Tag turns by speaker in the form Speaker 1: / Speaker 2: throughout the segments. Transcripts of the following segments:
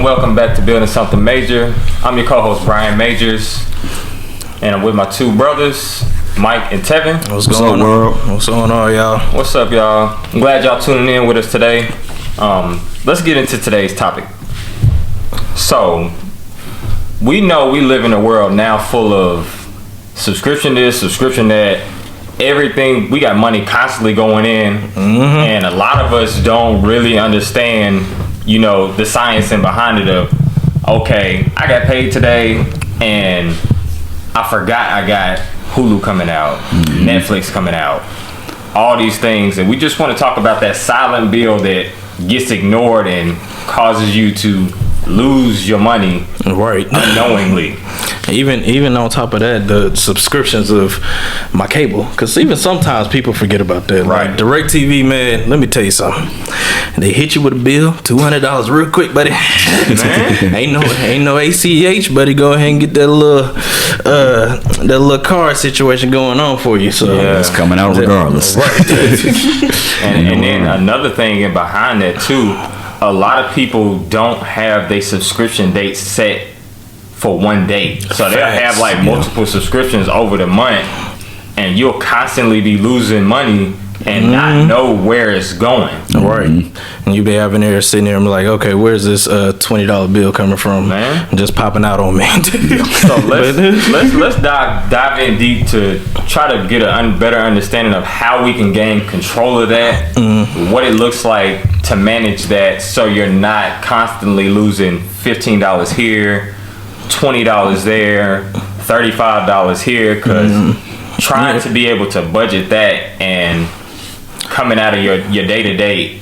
Speaker 1: welcome back to Building Something Major. I'm your co-host Brian Majors, and I'm with my two brothers, Mike and Tevin.
Speaker 2: What's going on, world? What's going on, y'all?
Speaker 1: What's up, y'all? I'm glad y'all tuning in with us today. Let's get into today's topic. So, we know we live in a world now full of subscription this, subscription that. Everything, we got money constantly going in, and a lot of us don't really understand, the science and behind it of, okay, I got paid today and I forgot I got Hulu coming out, Netflix coming out, all these things, and we just want to talk about that silent bill that gets ignored and causes you to lose your money unknowingly.
Speaker 2: Even on top of that, the subscriptions of my cable, because even sometimes people forget about that.
Speaker 1: Right.
Speaker 2: Like DirecTV, man, let me tell you something. They hit you with a bill, $200 real quick, buddy. Man. ain't no ACH, buddy. Go ahead and get that little card situation going on for you. So
Speaker 3: it's coming out regardless.
Speaker 1: Right. and then another thing behind that too, a lot of people don't have their subscription dates set for one day. So they'll have like multiple subscriptions over the month, and you'll constantly be losing money and not know where it's going.
Speaker 2: Right. And you be having there sitting there and be like, okay, where's this $20 bill coming from?
Speaker 1: Man.
Speaker 2: Just popping out on me.
Speaker 1: So let's dive in deep to try to get a better understanding of how we can gain control of that, what it looks like to manage that so you're not constantly losing $15 here, $20 there, $35 here, because trying to be able to budget that and coming out of your day-to-day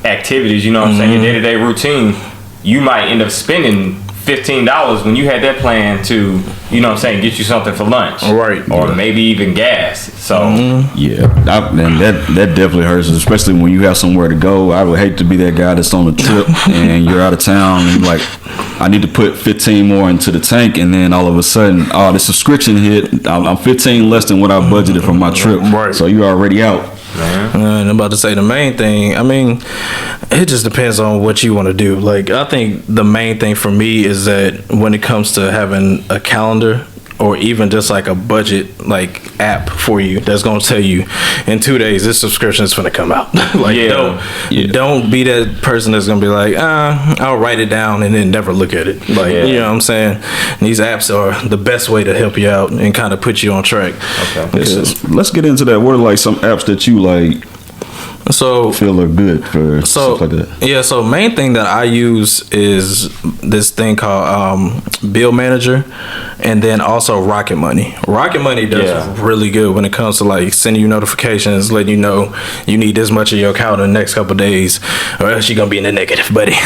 Speaker 1: activities, what I'm saying, your day-to-day routine, you might end up spending $15 when you had that plan to, get you something for lunch.
Speaker 2: Right.
Speaker 1: Or maybe even gas. So
Speaker 3: that definitely hurts, especially when you have somewhere to go. I would hate to be that guy that's on a trip and you're out of town and you're like, I need to put 15 more into the tank, and then all of a sudden, the subscription hit. I'm 15 less than what I budgeted for my trip.
Speaker 2: Right.
Speaker 3: So you're already out.
Speaker 2: And I'm about to say the main thing, I mean, it just depends on what you want to do. Like, I think the main thing for me is that when it comes to having a calendar or even just like a budget like app for you that's going to tell you in 2 days this subscription is going to come out. Don't be that person that's going to be like, I'll write it down and then never look at it. Like, you know what I'm saying? These apps are the best way to help you out and kind of put you on track.
Speaker 1: Okay.
Speaker 3: Let's get into that. What are like some apps that you like?
Speaker 2: So
Speaker 3: feel look good for stuff like that.
Speaker 2: Yeah, so main thing that I use is this thing called Bill Manager, and then also Rocket Money. Rocket Money does really good when it comes to like sending you notifications, letting you know you need this much in your account in the next couple of days, or else you're gonna be in the negative, buddy.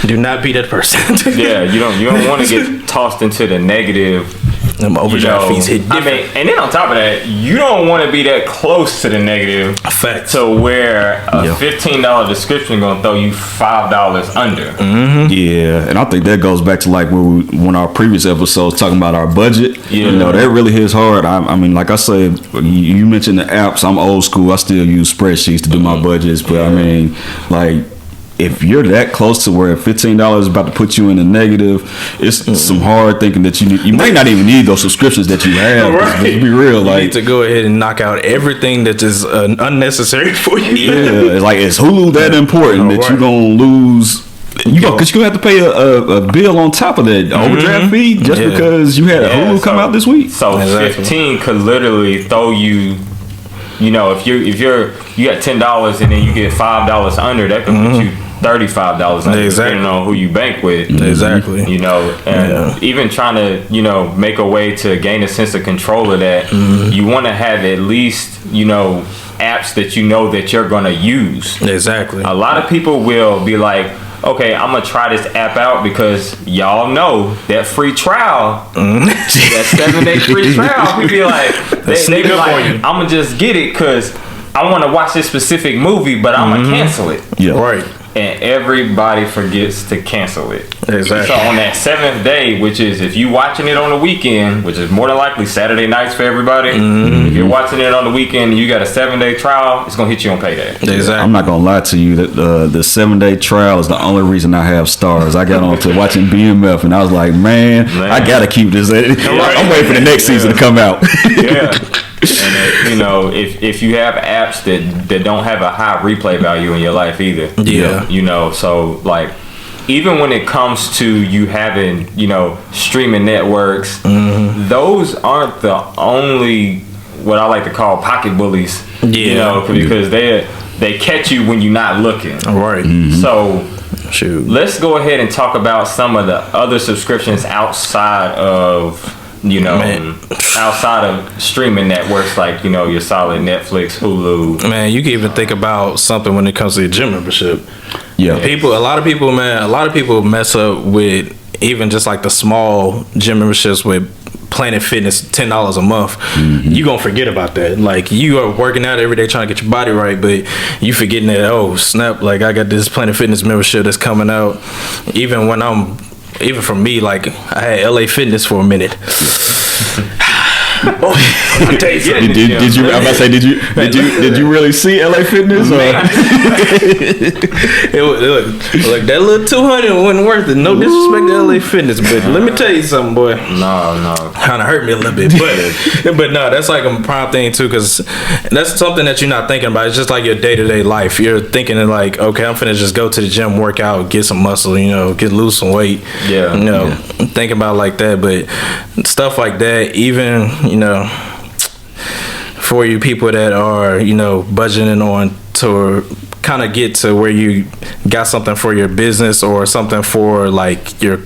Speaker 2: Do not be that person.
Speaker 1: You don't want to get tossed into the negative.
Speaker 2: Them overdraft fees hit different.
Speaker 1: I mean, and then on top of that, you don't want to be that close to the negative.
Speaker 2: Fact.
Speaker 1: To where a $15 description going to throw you $5 under.
Speaker 3: Yeah, and I think that goes back to like one of our previous episodes talking about our budget.
Speaker 1: Yeah.
Speaker 3: That really hits hard. I mean, like I said, you mentioned the apps. I'm old school. I still use spreadsheets to do my budgets. But I mean, like, if you're that close to where $15 is about to put you in the negative, it's some hard thinking that you need. You might not even need those subscriptions that you have. Right. Let's be real.
Speaker 2: You need to go ahead and knock out everything that is unnecessary for you.
Speaker 3: Yeah, it's like, is Hulu that important that you're gonna lose? Because you're gonna have to pay a bill on top of that overdraft fee just because you had a Hulu come out this week.
Speaker 1: So 15 could literally throw you. If you got $10 and then you get $5 under, that could put you $35 under, depending on who you bank with.
Speaker 2: Exactly.
Speaker 1: And even trying to, make a way to gain a sense of control of that, you want to have at least, apps that that you're going to use.
Speaker 2: Exactly.
Speaker 1: A lot of people will be like, okay, I'm going to try this app out because y'all know that free trial, that 7-day free trial, we be like, they be like, I'm going to just get it because I want to watch this specific movie, but I'm going to cancel it.
Speaker 3: Yeah.
Speaker 2: Right.
Speaker 1: and everybody forgets to cancel it.
Speaker 2: Exactly.
Speaker 1: So on that 7th day, which is if you watching it on the weekend, which is more than likely Saturday nights for everybody, if you're watching it on the weekend and you got a 7-day trial, it's gonna hit you on payday.
Speaker 2: Exactly.
Speaker 3: I'm not gonna lie to you that the 7-day trial is the only reason I have stars. I got on to watching BMF and I was like, man. I gotta keep this. I'm waiting for the next season to come out.
Speaker 1: Yeah. And you know, if you have apps that don't have a high replay value in your life either, you know, so like even when it comes to you having, you know, streaming networks, those aren't the only what I like to call pocket bullies, you know, because they catch you when you're not looking.
Speaker 2: Right.
Speaker 1: So let's go ahead and talk about some of the other subscriptions outside of, you know, outside of streaming networks like, you know, your solid Netflix, Hulu.
Speaker 2: Man, you can even think about something when it comes to your gym membership.
Speaker 3: Yeah.
Speaker 2: A lot of people mess up with even just like the small gym memberships with Planet Fitness, $10 a month. You gonna forget about that. Like, you are working out every day trying to get your body right, but you forgetting that, oh snap, like I got this Planet Fitness membership that's coming out. Even for me, like I had LA Fitness for a minute.
Speaker 3: Did you? I'm about to say, did you really see LA Fitness?
Speaker 2: It was like that little 200 wasn't worth it. No disrespect to LA Fitness, but let me tell you something, boy.
Speaker 1: No,
Speaker 2: kind of hurt me a little bit, but no, that's like a prime thing too, because that's something that you're not thinking about. It's just like your day-to-day life. You're thinking of like, okay, I'm finna just go to the gym, work out, get some muscle, you know, lose some weight.
Speaker 1: Yeah,
Speaker 2: you know, think about it like that. But stuff like that, even, you know, for you people that are, you know, budgeting on to kind of get to where you got something for your business or something for like your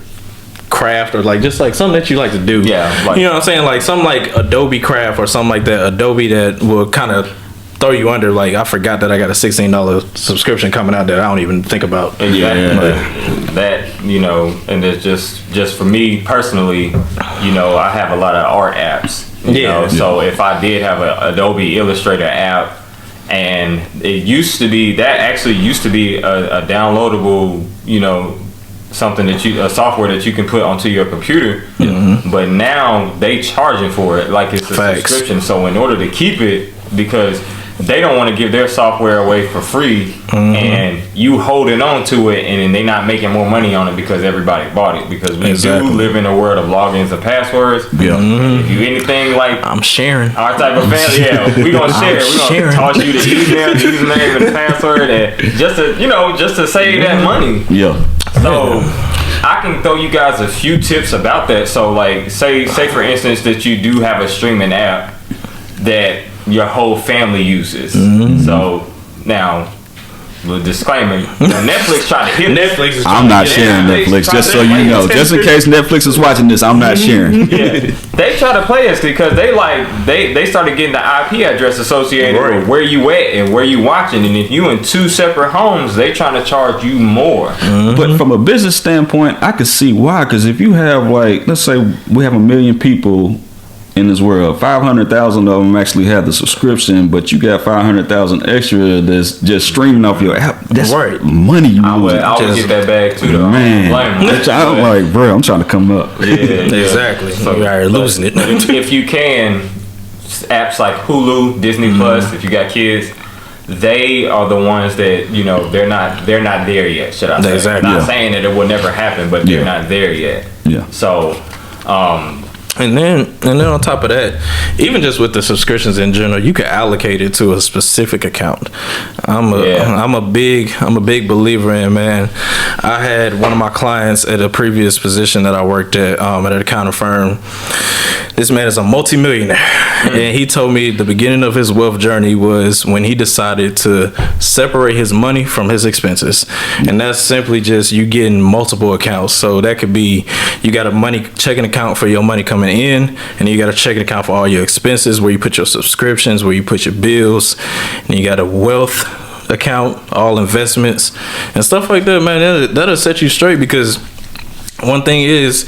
Speaker 2: craft or like just like something that you like to do.
Speaker 1: Yeah, like,
Speaker 2: you know what I'm saying? Like something like Adobe craft or something like that. Adobe that will kind of throw you under. Like, I forgot that I got a $16 subscription coming out that I don't even think about.
Speaker 1: That, you know, and it's just for me personally, you know, I have a lot of art apps. You know, so if I did have an Adobe Illustrator app, and it used to be a downloadable, you know, something that a software that you can put onto your computer, but now they charging for it like it's a subscription. So in order to keep it, because they don't want to give their software away for free, and you holding on to it, and then they not making more money on it because everybody bought it. Because we do live in a world of logins and passwords. If you anything like
Speaker 2: I'm sharing
Speaker 1: our type of family, we gonna share. We gonna toss you the email, the username, and the password, and just to save that money. So I can throw you guys a few tips about that. So like, say for instance that you do have a streaming app that your whole family uses. So now, with disclaimer, Netflix tried to hit
Speaker 2: Netflix.
Speaker 3: I'm not sharing Netflix, just so you know. Just in case Netflix is watching this, I'm not sharing.
Speaker 1: They try to play us because they started getting the IP address associated with where you at and where you watching, and if you in two separate homes, they trying to charge you more.
Speaker 3: But from a business standpoint, I could see why. Because if you have, like, let's say we have 1 million people in this world, 500,000 of them actually have the subscription, but you got 500,000 extra that's just streaming off your app. That's money you lose.
Speaker 1: I would get that bag too, though.
Speaker 3: Man, I'm like, bro, I'm trying to come up.
Speaker 2: Exactly. So you are losing it.
Speaker 1: If you can, apps like Hulu, Disney Plus, if you got kids, they are the ones that, you know, they're not there yet, should I say.
Speaker 2: Exactly.
Speaker 1: Not saying that it will never happen, but they're not there yet. So
Speaker 2: And then on top of that, even just with the subscriptions in general, you can allocate it to a specific account. I'm a big believer in, man. I had one of my clients at a previous position that I worked at an accounting firm. This man is a multimillionaire, and he told me the beginning of his wealth journey was when he decided to separate his money from his expenses, and that's simply just you getting multiple accounts. So that could be you got a checking account for your money coming in, and you got a checking account for all your expenses, where you put your subscriptions, where you put your bills, and you got a wealth account, all investments and stuff like that, man. That'll set you straight, because one thing is,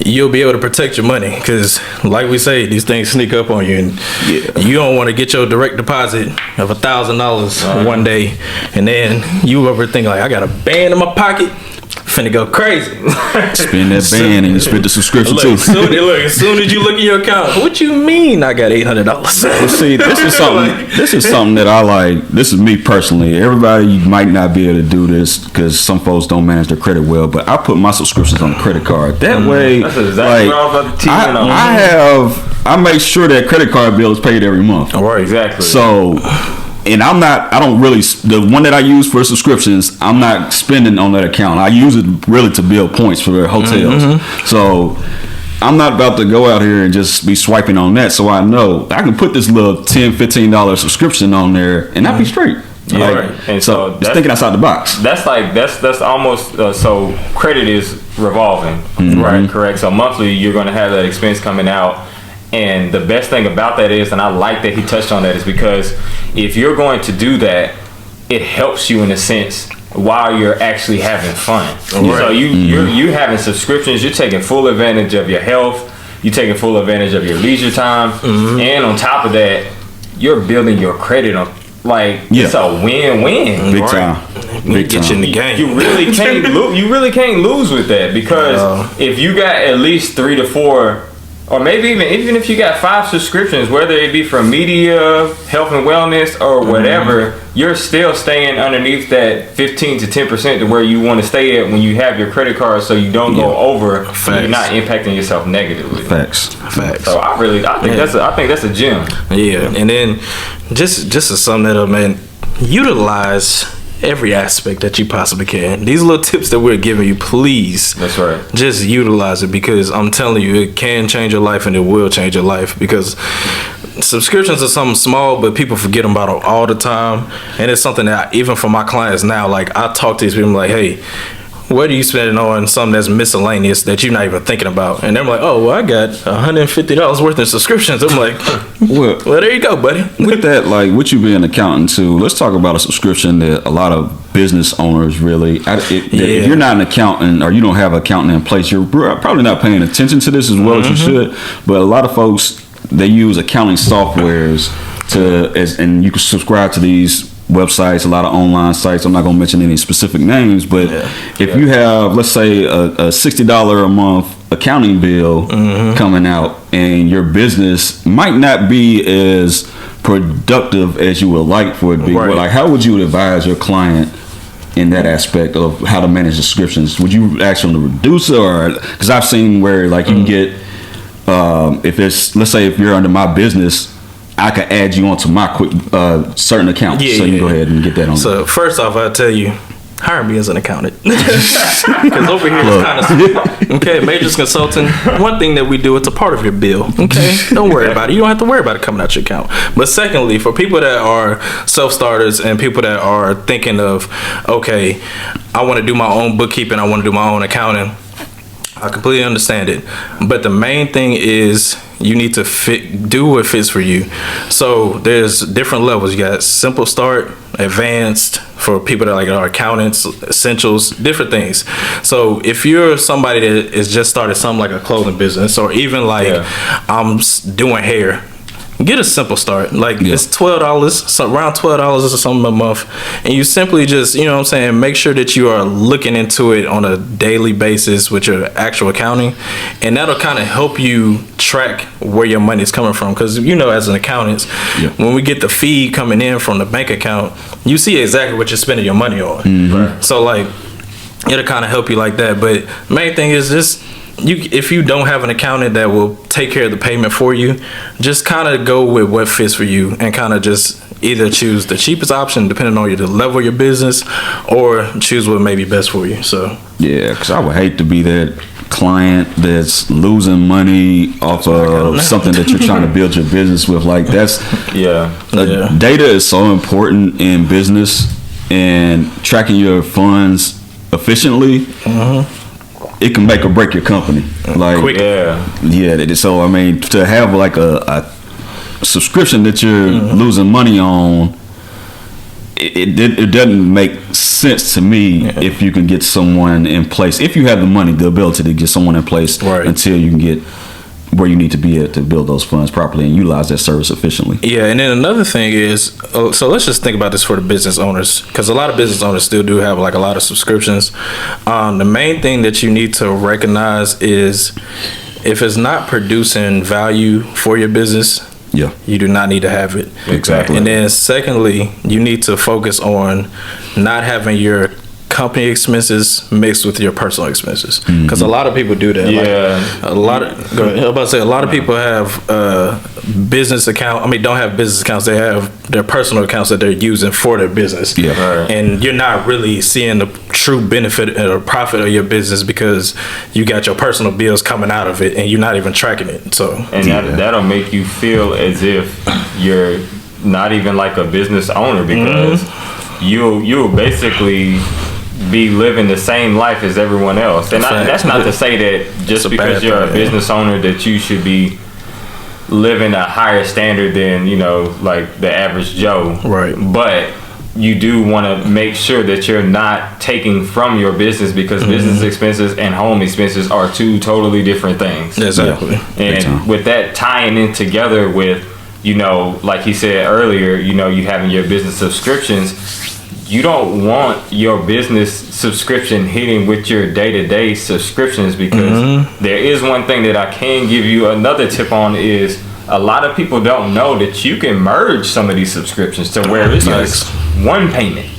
Speaker 2: you'll be able to protect your money, because like we say, these things sneak up on you, and you don't want to get your direct deposit of $1,000 one day, and then you overthink like, I got a band in my pocket, finna go crazy.
Speaker 3: Spend that band and you spend the subscription too.
Speaker 2: As soon as you look at your account, what you mean I got $800?
Speaker 3: Well, see, this is something that I like. This is me personally. Everybody might not be able to do this because some folks don't manage their credit well, but I put my subscriptions on a credit card. That way,
Speaker 1: that's exactly what I was about to tease on.
Speaker 3: I make sure that credit card bill is paid every month.
Speaker 2: All right,
Speaker 1: exactly.
Speaker 3: So, and I don't really, the one that I use for subscriptions, I'm not spending on that account. I use it really to build points for the hotels. So I'm not about to go out here and just be swiping on that. So I know I can put this little $10, $15 subscription on there and I'll be straight.
Speaker 1: Yeah, right. And so
Speaker 3: just thinking outside the box.
Speaker 1: That's like that's almost so credit is revolving, right? Correct. So monthly you're going to have that expense coming out. And the best thing about that is, and I like that he touched on that, is because if you're going to do that, it helps you in a sense while you're actually having fun. Right. So you're having subscriptions, you're taking full advantage of your health, you're taking full advantage of your leisure time, and on top of that, you're building your credit on. Like it's a win-win.
Speaker 3: Big time.
Speaker 2: Big time. Get you in the game.
Speaker 1: You really can't you really can't lose with that, because if you got at least 3 to 4. Or maybe even if you got 5 subscriptions, whether it be for media, health and wellness, or whatever, you're still staying underneath that 15 to 10% to where you want to stay at when you have your credit card, so you don't go over. So you're not impacting yourself negatively.
Speaker 3: Facts.
Speaker 1: So I think that's a gem.
Speaker 2: Yeah, and then just to sum that up, man, utilize every aspect that you possibly can. These little tips that we're giving you, please.
Speaker 1: That's right.
Speaker 2: Just utilize it, because I'm telling you, it can change your life and it will change your life, because subscriptions are something small, but people forget about it all the time. And it's something that even for my clients now, like I talk to these people like, hey, what are you spending on something that's miscellaneous that you're not even thinking about? And they're like, oh, well, I got $150 worth of subscriptions. I'm like, well, there you go, buddy.
Speaker 3: With that, like, what you be an accountant too, let's talk about a subscription that a lot of business owners really, if you're not an accountant or you don't have an accountant in place, you're probably not paying attention to this as well as you should. But a lot of folks, they use accounting softwares and you can subscribe to these websites, a lot of online sites. I'm not going to mention any specific names, but if you have, let's say, a $60 a month accounting bill coming out, and your business might not be as productive as you would like for it to be, like, how would you advise your client in that aspect of how to manage subscriptions? Would you ask them to reduce it, or because I've seen where like you can get if it's, let's say, if you're under my business, I can add you onto my quick certain account, so you can go ahead and get that on.
Speaker 2: So first off, I'll tell you, hire me as an accountant, because over here it's kind of okay. Majors Consulting. One thing that we do, it's a part of your bill. Okay, don't worry about it. You don't have to worry about it coming out your account. But secondly, for people that are self-starters and people that are thinking of, okay, I want to do my own bookkeeping, I want to do my own accounting, I completely understand it. But the main thing is you need to do what fits for you. So there's different levels. You got simple start, advanced for people that are accountants, essentials, different things. So if you're somebody that is just started something like a clothing business, or even like I'm doing hair, get a simple start. Like it's $12, so around $12 or something a month, and you simply just, you know what I'm saying, make sure that you are looking into it on a daily basis with your actual accounting, and that'll kind of help you track where your money is coming from. Because as an accountant, when we get the feed coming in from the bank account, you see exactly what you're spending your money on. Right. So like it'll kind of help you like that. But the main thing is just, if you don't have an accountant that will take care of the payment for you, just kind of go with what fits for you, and kind of just either choose the cheapest option depending on the level of your business, or choose what may be best for you. So
Speaker 3: because I would hate to be that client that's losing money off of something that you're trying to build your business with. Like that's data is so important in business, and tracking your funds efficiently. It can make or break your company. Like,
Speaker 2: quick.
Speaker 3: So I mean, to have like a subscription that you're losing money on, it doesn't make sense to me if you can get someone in place, if you have the money, the ability to get someone in place until you can get where you need to be at to build those funds properly and utilize that service efficiently.
Speaker 2: Yeah, and then another thing is, so let's just think about this for the business owners, because a lot of business owners still do have like a lot of subscriptions. The main thing that you need to recognize is if it's not producing value for your business, you do not need to have it.
Speaker 3: Exactly.
Speaker 2: And then secondly, you need to focus on not having your company expenses mixed with your personal expenses, because a lot of people do that. Like, a lot of people have business account. I mean, don't have business accounts. They have their personal accounts that they're using for their business. And you're not really seeing the true benefit or profit of your business because you got your personal bills coming out of it and you're not even tracking it. So
Speaker 1: that'll make you feel as if you're not even like a business owner, because you'll basically be living the same life as everyone else. And that's not to say that just because you're a business owner that you should be living a higher standard than, like the average Joe.
Speaker 2: Right.
Speaker 1: But you do want to make sure that you're not taking from your business, because business expenses and home expenses are two totally different things.
Speaker 2: Exactly.
Speaker 1: And with that tying in together with, like he said earlier, you having your business subscriptions, you don't want your business subscription hitting with your day-to-day subscriptions, because there is one thing that I can give you another tip on is a lot of people don't know that you can merge some of these subscriptions to where it's just one payment.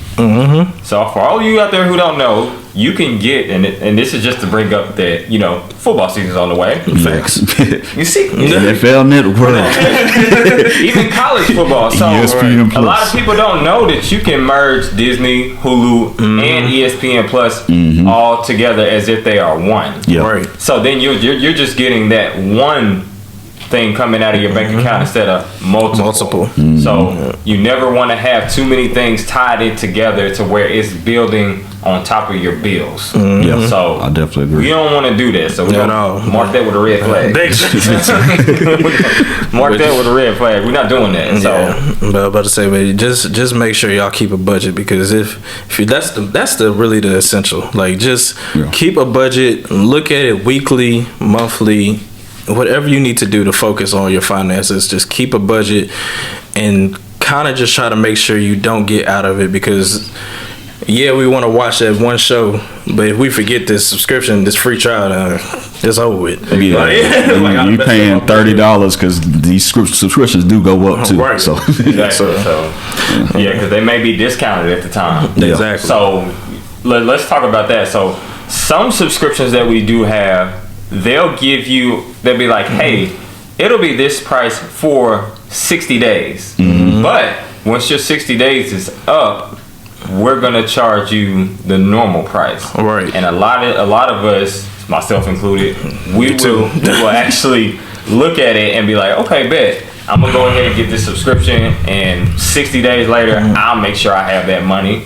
Speaker 1: So for all of you out there who don't know, you can get, and this is just to bring up that, football season's on the way.
Speaker 3: Facts.
Speaker 1: You see?
Speaker 3: NFL Network.
Speaker 1: Even college football. So
Speaker 3: ESPN
Speaker 1: a lot of people don't know that you can merge Disney, Hulu, and ESPN Plus all together as if they are one.
Speaker 2: Right.
Speaker 1: So then you're just getting that one thing coming out of your bank account instead of multiple. So you never want to have too many things tied in together to where it's building on top of your bills. So
Speaker 3: I definitely agree.
Speaker 1: We don't want to do that. So we're gonna mark that with a red flag. Mark that with a red flag. We're not doing that. So
Speaker 2: but I'm about to say, but just make sure y'all keep a budget, because if you, that's the really the essential. Like, just keep a budget, look at it weekly, monthly, whatever you need to do to focus on your finances. Just keep a budget and kind of just try to make sure you don't get out of it, because we want to watch that one show, but if we forget this subscription, this free trial, it's over with.
Speaker 3: You paying $30 because these subscriptions do go up too.
Speaker 2: Right.
Speaker 3: So
Speaker 1: because they may be discounted at the time.
Speaker 2: Exactly.
Speaker 1: So let's talk about that. So some subscriptions that we do have, they'll be like, hey, it'll be this price for 60 days. But once your 60 days is up, we're gonna charge you the normal price.
Speaker 2: Right.
Speaker 1: And a lot of us, myself included, we will actually look at it and be like, okay, bet, I'm gonna go ahead and get this subscription, and 60 days later I'll make sure I have that money.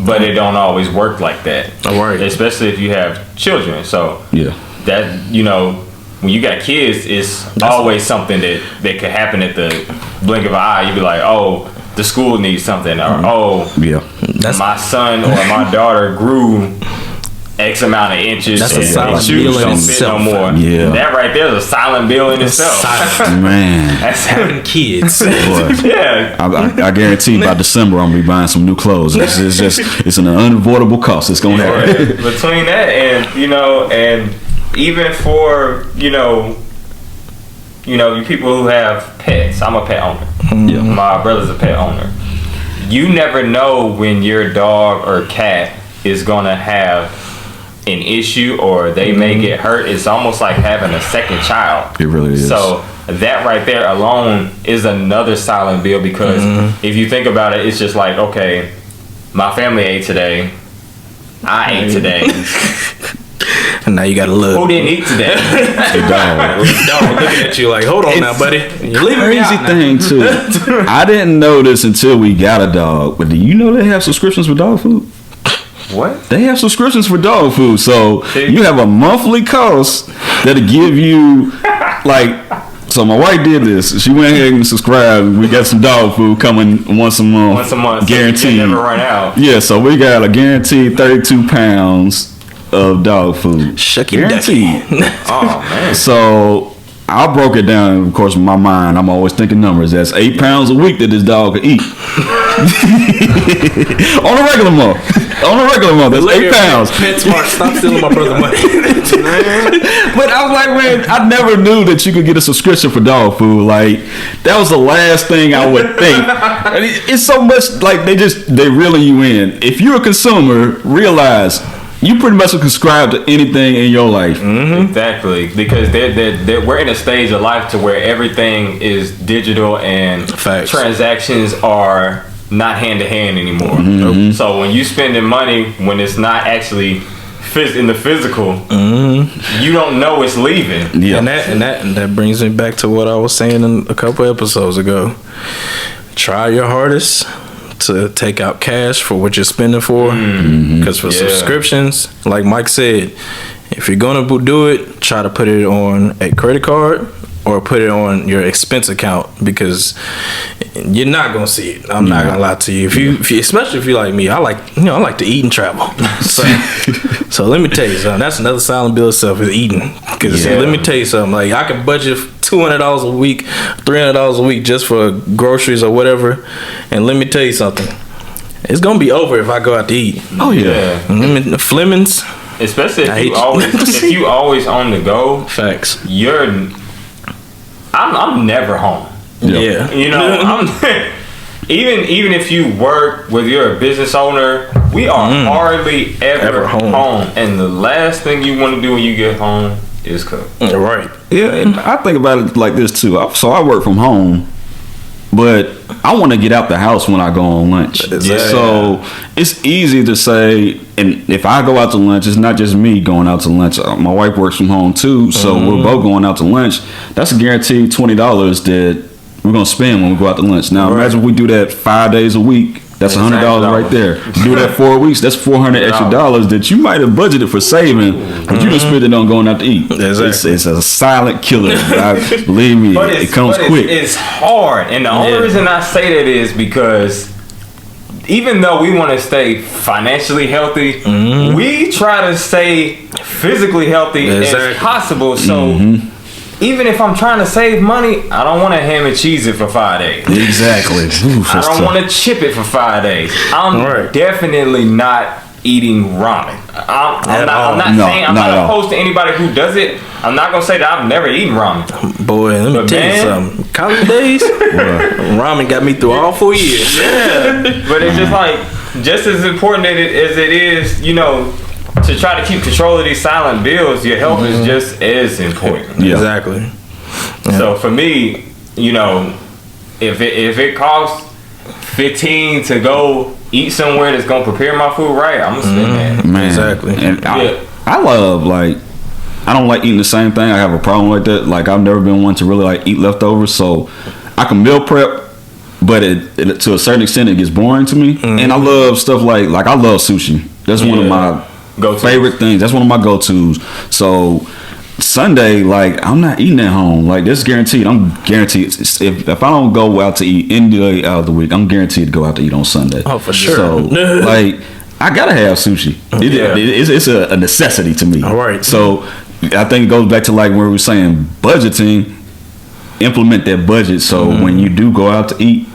Speaker 1: But it don't always work like that.
Speaker 2: Right.
Speaker 1: Especially if you have children. So that, when you got kids, it's always something that could happen at the blink of an eye. You'd be like, oh, the school needs something, or my son or my daughter grew X amount of inches.
Speaker 2: That's a silent
Speaker 1: bill
Speaker 2: in itself.
Speaker 1: No more. That right there is a silent bill in itself.
Speaker 3: Man,
Speaker 1: that's having
Speaker 2: kids.
Speaker 3: I guarantee by December I'm gonna be buying some new clothes. It's an unavoidable cost. It's gonna happen.
Speaker 1: Between that and and even for you people who have pets. I'm a pet owner. My brother's a pet owner. You never know when your dog or cat is gonna have an issue, or they may get hurt. It's almost like having a second child.
Speaker 3: It really is.
Speaker 1: So that right there alone is another silent bill, because if you think about it, it's just like, okay, my family ate today, I ate today.
Speaker 2: And now you gotta look.
Speaker 1: Who didn't eat today?
Speaker 3: The dog.
Speaker 2: Looking at you like, hold on now, buddy. You're leaving me out
Speaker 3: thing too. I didn't know this until we got a dog, but do you know they have subscriptions for dog food?
Speaker 1: What?
Speaker 3: They have subscriptions for dog food, so you have a monthly cost that'll give you like So my wife did this. She went ahead and subscribed. We got some dog food coming once a month.
Speaker 1: Once a month,
Speaker 3: guaranteed.
Speaker 1: So you never run out.
Speaker 3: Yeah, so we got a guaranteed 32 pounds of dog food.
Speaker 2: Guaranteed.
Speaker 1: Oh man.
Speaker 3: So I broke it down. Of course, in my mind, I'm always thinking numbers. That's 8 pounds a week that this dog could eat. On a regular month. That's 8 pounds.
Speaker 2: PetSmart, stop stealing my brother's money.
Speaker 3: But I was like, man, I never knew that you could get a subscription for dog food. Like, that was the last thing I would think. And it's so much like they reeling you in. If you're a consumer, realize you pretty much subscribe to anything in your life.
Speaker 1: Mm-hmm. Exactly, because we're in a stage of life to where everything is digital and transactions are not hand to hand anymore.
Speaker 3: Mm-hmm.
Speaker 1: So when you spending money when it's not actually in the physical, you don't know it's leaving.
Speaker 3: Yeah.
Speaker 2: And that brings me back to what I was saying in a couple episodes ago. Try your hardest to take out cash for what you're spending for, because for subscriptions, like Mike said, if you're gonna do it, try to put it on a credit card or put it on your expense account, because you're not gonna see it. I'm not gonna lie to you. If you especially if you're like me, I like to eat and travel. So let me tell you something. That's another silent bill itself, is eating. Because let me tell you something. Like, I can budget $200 a week, $300 a week just for groceries or whatever. And let me tell you something. It's gonna be over if I go out to eat.
Speaker 3: Oh yeah.
Speaker 2: The Flemings.
Speaker 1: Especially if you always on the go.
Speaker 2: Facts.
Speaker 1: I'm never home.
Speaker 2: Yeah.
Speaker 1: You know, even if you work, whether you're a business owner, we are hardly ever home. And the last thing you want to do when you get home is cook.
Speaker 2: Right.
Speaker 3: Yeah, and I think about it like this too. So I work from home, but I want to get out the house when I go on lunch.
Speaker 2: Yeah.
Speaker 3: So it's easy to say, and if I go out to lunch, it's not just me going out to lunch. My wife works from home too, so we're both going out to lunch. That's a guaranteed $20 that we're gonna spend when we go out to lunch. Now imagine if we do that 5 days a week. That's $100 right there. Do that 4 weeks. That's $400 extra dollars that you might have budgeted for saving, but you just spent it on going out to eat.
Speaker 2: Exactly.
Speaker 3: It's a silent killer. Believe me, it comes quick.
Speaker 1: It's hard, and the only reason I say that is because even though we want to stay financially healthy, we try to stay physically healthy as possible. So. Even if I'm trying to save money, I don't want to ham and cheese it for 5 days.
Speaker 3: Exactly.
Speaker 1: I don't want to chip it for 5 days. I'm definitely not eating ramen. I'm not opposed to anybody who does it. I'm not gonna say that I've never eaten ramen.
Speaker 2: Boy, let me tell you something. College days, ramen got me through all 4 years.
Speaker 1: Yeah, but it's just like just as important as it is, you know, to try to keep control of these silent bills. Your health is just as important.
Speaker 2: Yeah. Exactly. Yeah.
Speaker 1: So for me, you know, if it costs $15 to go eat somewhere that's gonna prepare my food right, I'm gonna spend that.
Speaker 3: Man.
Speaker 2: Exactly.
Speaker 3: And I love, like, I don't like eating the same thing. I have a problem like that. Like, I've never been one to really like eat leftovers, so I can meal prep, but it to a certain extent it gets boring to me. And I love stuff like I love sushi. That's one of my favorite things. That's one of my go-tos. So Sunday, like, I'm not eating at home. Like, that's guaranteed. I'm guaranteed. If I don't go out to eat any day out of the week, I'm guaranteed to go out to eat on Sunday.
Speaker 2: Oh, for sure.
Speaker 3: So, like, I gotta have sushi. It's a necessity to me.
Speaker 2: All right.
Speaker 3: So I think it goes back to, like, where we were saying budgeting. Implement that budget, so when you do go out to eat,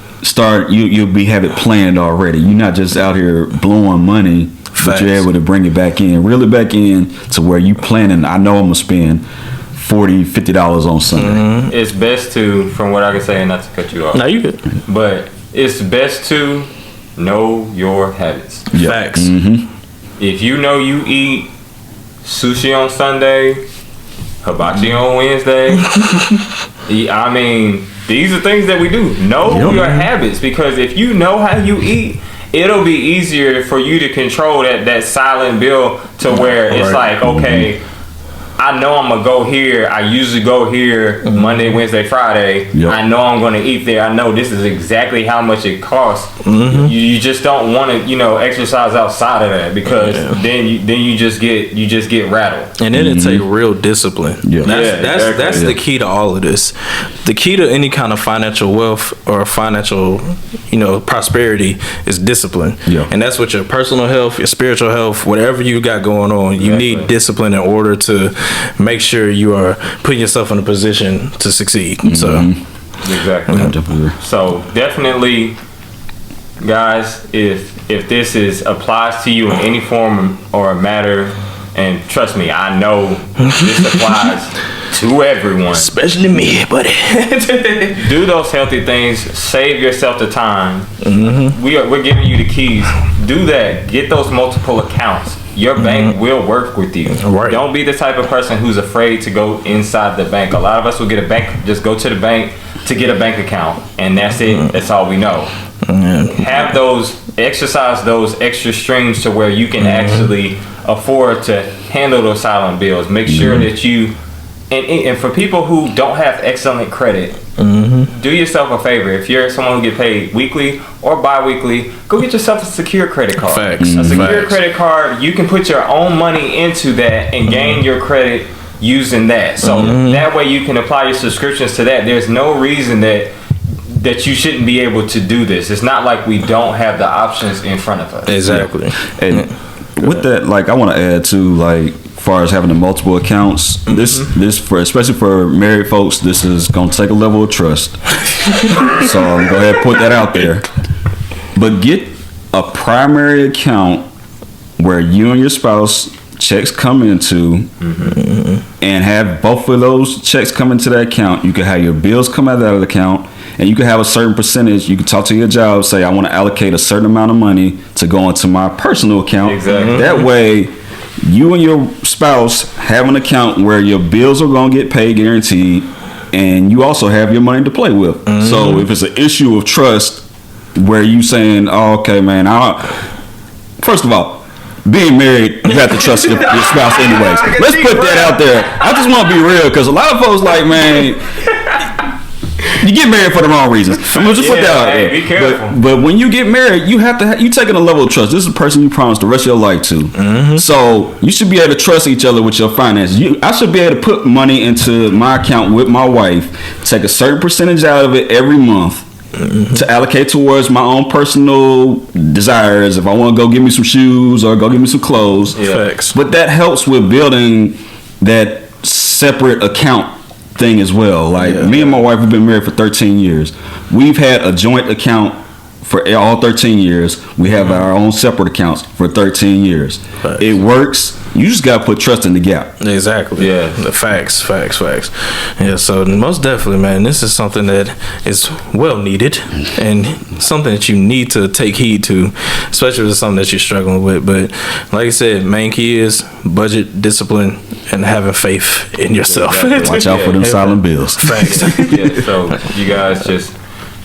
Speaker 3: you'll have it planned already. You're not just out here blowing money. But you're able to bring it back in, reel it back in to where you planning. I know I'm gonna spend $40, $50 on Sunday.
Speaker 1: It's best to, from what I can say, and not to cut you off.
Speaker 2: No, you good.
Speaker 1: But it's best to know your habits.
Speaker 3: Yep.
Speaker 2: Facts.
Speaker 1: If you know you eat sushi on Sunday, hibachi on Wednesday, I mean, these are things that we do. Know your habits, because if you know how you eat, it'll be easier for you to control that silent bill to where it's like, okay, I know I'm gonna go here. I usually go here Monday, Wednesday, Friday.
Speaker 3: Yep.
Speaker 1: I know I'm gonna eat there. I know this is exactly how much it costs. You just don't want to, exercise outside of that because then you just get rattled.
Speaker 2: And then it take real discipline.
Speaker 3: Yeah.
Speaker 2: That's the key to all of this. The key to any kind of financial wealth or financial, prosperity is discipline.
Speaker 3: Yeah.
Speaker 2: And that's with your personal health, your spiritual health, whatever you got going on. You need discipline in order to make sure you are putting yourself in a position to succeed. So
Speaker 1: exactly. So definitely, guys, if this applies to you in any form or matter, and trust me, I know this applies to everyone,
Speaker 2: especially me, buddy.
Speaker 1: Do those healthy things. Save yourself the time. We're giving you the keys. Do that. Get those multiple accounts. Your bank will work with you.
Speaker 2: Right.
Speaker 1: Don't be the type of person who's afraid to go inside the bank. A lot of us will get a bank, just go to the bank to get a bank account, and that's it. That's all we know. Exercise those extra streams to where you can actually afford to handle those silent bills. Make sure that you, and for people who don't have excellent credit, do yourself a favor. If you're someone who get paid weekly or bi-weekly, go get yourself a secure credit card.
Speaker 2: Facts.
Speaker 1: A secure credit card, you can put your own money into that and gain your credit using that. So that way you can apply your subscriptions to that. There's no reason that you shouldn't be able to do this. It's not like we don't have the options in front of us.
Speaker 2: Exactly.
Speaker 3: And with that, I want to add to, as far as having the multiple accounts, this for especially for married folks, this is gonna take a level of trust. So I'm go ahead and put that out there. But get a primary account where you and your spouse checks come into, and have both of those checks come into that account. You can have your bills come out of that account, and you can have a certain percentage. You can talk to your job, say, I want to allocate a certain amount of money to go into my personal account.
Speaker 1: Exactly.
Speaker 3: That way, you and your spouse have an account where your bills are going to get paid guaranteed, and you also have your money to play with. So if it's an issue of trust where you saying, oh, okay, man, first of all, being married, you have to trust your spouse anyways. Let's put that out there. I just want to be real, because a lot of folks man, you get married for the wrong reasons. I'm gonna just put that out there.
Speaker 1: Be careful.
Speaker 3: But when you get married, you have to you taking a level of trust. This is a person you promise the rest of your life to. So you should be able to trust each other with your finances. I should be able to put money into my account with my wife, take a certain percentage out of it every month, to allocate towards my own personal desires. If I want to go get me some shoes or go get me some clothes.
Speaker 2: Facts.
Speaker 3: But that helps with building that separate account thing as well. Me and my wife have been married for 13 years. We've had a joint account for all 13 years. We have our own separate accounts for 13 years.
Speaker 2: Facts.
Speaker 3: It works. You just got to put trust in the gap.
Speaker 2: Exactly.
Speaker 1: Yeah.
Speaker 2: The facts. Yeah, so most definitely, man, this is something that is well needed and something that you need to take heed to, especially if it's something that you're struggling with. But like I said, main key is budget, discipline, and having faith in yourself.
Speaker 1: Exactly.
Speaker 3: Watch out for them silent bills.
Speaker 2: Facts.
Speaker 1: So you guys just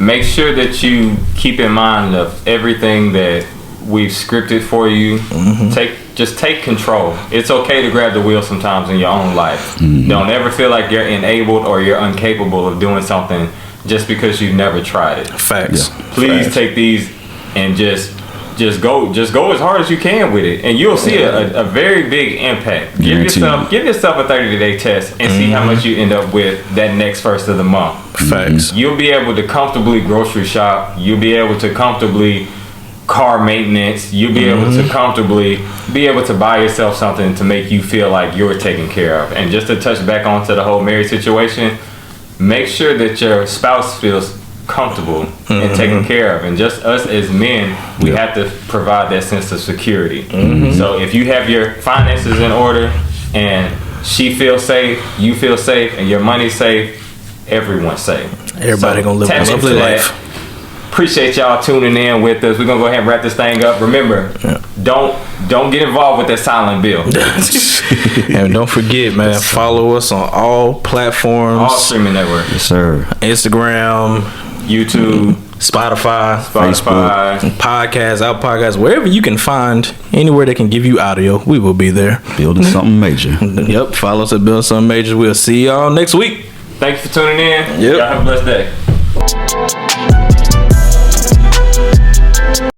Speaker 1: make sure that you keep in mind of everything that we've scripted for you. Just take control. It's okay to grab the wheel sometimes in your own life. Don't ever feel like you're enabled or you're incapable of doing something just because you've never tried it.
Speaker 2: Facts.
Speaker 1: Please take these and just go as hard as you can with it, and you'll see a very big impact. Give yourself a 30-day test and see how much you end up with that next first of the month.
Speaker 2: Facts.
Speaker 1: You'll be able to comfortably grocery shop. You'll be able to comfortably car maintenance. You'll be able to comfortably be able to buy yourself something to make you feel like you're taken care of. And just to touch back onto the whole marriage situation, make sure that your spouse feels comfortable and taken care of. And just us as men, we have to provide that sense of security. So if you have your finances in order and she feels safe, you feel safe, and your money's safe, everyone's safe.
Speaker 2: Everybody gonna live a lovely life.
Speaker 1: Appreciate y'all tuning in with us. We're gonna go ahead and wrap this thing up. Remember, don't get involved with that silent bill.
Speaker 2: And don't forget, man, follow us on all platforms,
Speaker 1: all streaming networks.
Speaker 3: Yes, sir.
Speaker 2: Instagram,
Speaker 1: YouTube,
Speaker 2: Spotify,
Speaker 1: Spotify,
Speaker 2: podcasts, out podcasts, wherever you can find anywhere that can give you audio, we will be there.
Speaker 3: Building something major.
Speaker 2: Yep. Follow us at Build Something Major. We'll see y'all next week.
Speaker 1: Thanks for tuning in.
Speaker 2: Yep.
Speaker 1: Y'all have a blessed day.